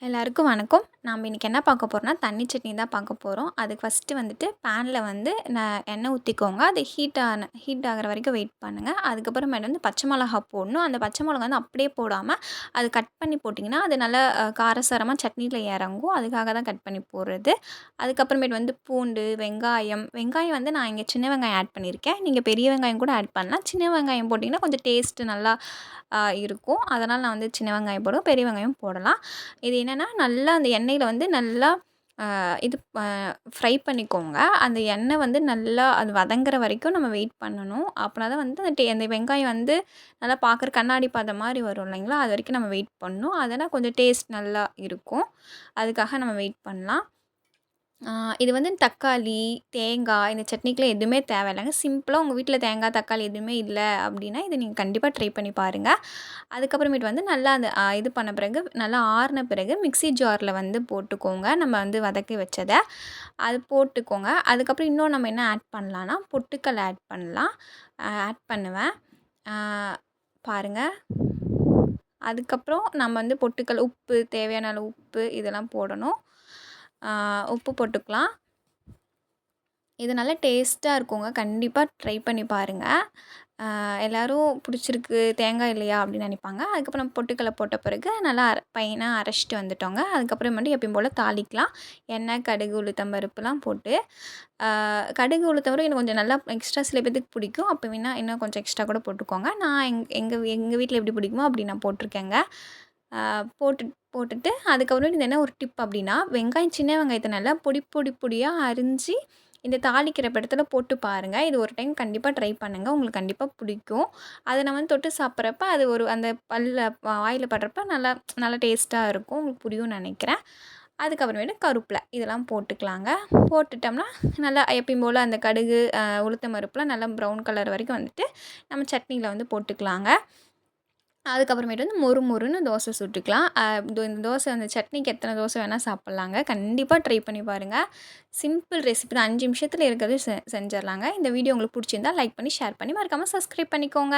எல்லாருக்கும் வணக்கம். நாம இன்னைக்கு என்ன பார்க்க போறோம்னா, தண்ணி சட்னி தான் பார்க்க போறோம். அதுக்கு ஃபர்ஸ்ட்டு வந்துட்டு பேன்ல வந்து எண்ணெய் ஊத்திக்கோங்க. அது ஹீட் ஆகுற வரைக்கும் வெயிட் பண்ணுங்க. அதுக்கப்புறமேட்டு வந்து பச்சை மிளகா போடணும். அந்த பச்சை மிளகா வந்து அப்படியே போடாம, அது கட் பண்ணி போட்டிங்கன்னா, அது நல்லா காரசாரமா சட்னியில இறங்கும். அதுக்காக தான் கட் பண்ணி போடுறது. அதுக்கப்புறமேட்டு வந்து பூண்டு, வெங்காயம் வந்து நான் இங்கே சின்ன வெங்காயம் ஆட் பண்ணியிருக்கேன். நீங்க பெரிய வெங்காயம் கூட ஆட் பண்ணலாம். சின்ன வெங்காயம் போட்டிங்கன்னா கொஞ்சம் டேஸ்ட்டு நல்லா இருக்கும். அதனால் நான் வந்து சின்ன வெங்காயம் போடுவேன். பெரிய வெங்காயம் போடலாம். இது என்னென்னா, நல்லா அந்த எண்ணெயில வந்து நல்லா இது ஃப்ரை பண்ணிக்கோங்க. அந்த எண்ணெய் வந்து நல்லா அது வதங்குற வரைக்கும் நம்ம வெயிட் பண்ணணும். அப்பனா தான் வந்து அந்த வெங்காயம் வந்து நல்லா பார்க்குற கண்ணாடி பதம் மாரி வரும் இல்லைங்களா? அது வரைக்கும் நம்ம வெயிட் பண்ணணும். அதனால் கொஞ்சம் டேஸ்ட் நல்லா இருக்கும். அதுக்காக நம்ம வெயிட் பண்ணலாம். இது வந்து தக்காளி, தேங்காய் இந்த சட்னிக்குலாம் எதுவுமே தேவையில்லங்க. சிம்பிளா உங்கள் வீட்ல தேங்காய், தக்காளி எதுவுமே இல்ல அப்படின்னா, இத நீங்க கண்டிப்பா ட்ரை பண்ணி பாருங்க. அதுக்கப்புறமேட்டு வந்து நல்லா அந்த இது பண்ண பிறகு, நல்லா ஆறுன பிறகு மிக்ஸி ஜார்ல வந்து போட்டுக்கோங்க. நம்ம வந்து வதக்கி வச்சத. அது போட்டுக்கோங்க. அதுக்கப்புறம் இன்னும் நம்ம என்ன ஆட் பண்ணலான்னா, பொட்டுக்கல்ல ஆட் பண்ணலாம். ஆட் பண்ணுவேன். அ பாருங்க. அதுக்கப்புறம் நம்ம வந்து பொட்டுக்கல்ல உப்பு தேவையான அளவு உப்பு இதெல்லாம் போடணும். உப்பு போட்டுக்கலாம். இது நல்லா டேஸ்ட்டா இருக்குங்க. கண்டிப்பா ட்ரை பண்ணி பாருங்க. எல்லாரும் பிடிச்சிருக்கு தேங்காய் இல்லையா அப்படின்னு நினைப்பாங்க. அதுக்கப்புறம் நம்ம பொட்டுக்கல்ல போட்ட பிறகு நல்லா ஃபைனா அரைச்சிட்டு வந்துட்டோங்க. அதுக்கப்புறமேட்டு எப்பயும் போல் தாளிக்கலாம். எண்ணெய், கடுகு, உளுத்தம் பருப்புலாம் போட்டு கடுகு, உளுத்தம் பருப்பு இன்னும் கொஞ்சம் நல்லா எக்ஸ்ட்ரா சில பேத்துக்கு பிடிக்கும். அப்போ வேணா இன்னும் கொஞ்சம் எக்ஸ்ட்ரா கூட போட்டுக்கோங்க. நான் எங்கள் வீட்டில் எப்படி பிடிக்குமோ அப்படி நான் போட்டிருக்கேங்க. போட்டுட்டு அதுக்கப்புறம் இது என்ன ஒரு டிப் அப்படின்னா, சின்ன வெங்காயத்தை நல்லா பொடியா அரிஞ்சு இந்த தாளிக்கிற இடத்துல போட்டு பாருங்க. இது ஒரு டைம் கண்டிப்பா ட்ரை பண்ணுங்க. உங்களுக்கு கண்டிப்பா பிடிக்கும். அத நம்ம வந்து தொட்டு சாப்பிட்றப்ப அது ஒரு அந்த வாயில படுறப்ப நல்லா நல்லா டேஸ்ட்டா இருக்கும். உங்களுக்கு புரியும்னு நெனைக்கிறேன். அதுக்கப்புறமேட்டு கருவேப்பில இதெல்லாம் போட்டுக்கலாங்க. போட்டுட்டோம்னா நல்லா எப்பயும் போல அந்த கடுகு, உளுத்தம் பருப்புலாம் நல்லா ப்ரவுன் கலர் வரைக்கும் வந்துட்டு நம்ம சட்னியில வந்து போட்டுக்கலாங்க. அதுக்கப்புறமேட்டு வந்து மொறு மொறுன்னு தோசை சுட்டுக்கலாம். இந்த தோசை அந்த சட்னிக்கு எத்தனை தோசை வேணால் சாப்பிட்லாங்க. கண்டிப்பாக ட்ரை பண்ணி பாருங்கள். சிம்பிள் ரெசிபி தான். 5 நிமிஷத்தில் இருக்கிறது செஞ்சிடலாங்க. இந்த வீடியோ உங்களுக்கு பிடிச்சிருந்தா லைக் பண்ணி, ஷேர் பண்ணி, மறக்காமல் சப்ஸ்கிரைப் பண்ணிக்கோங்க.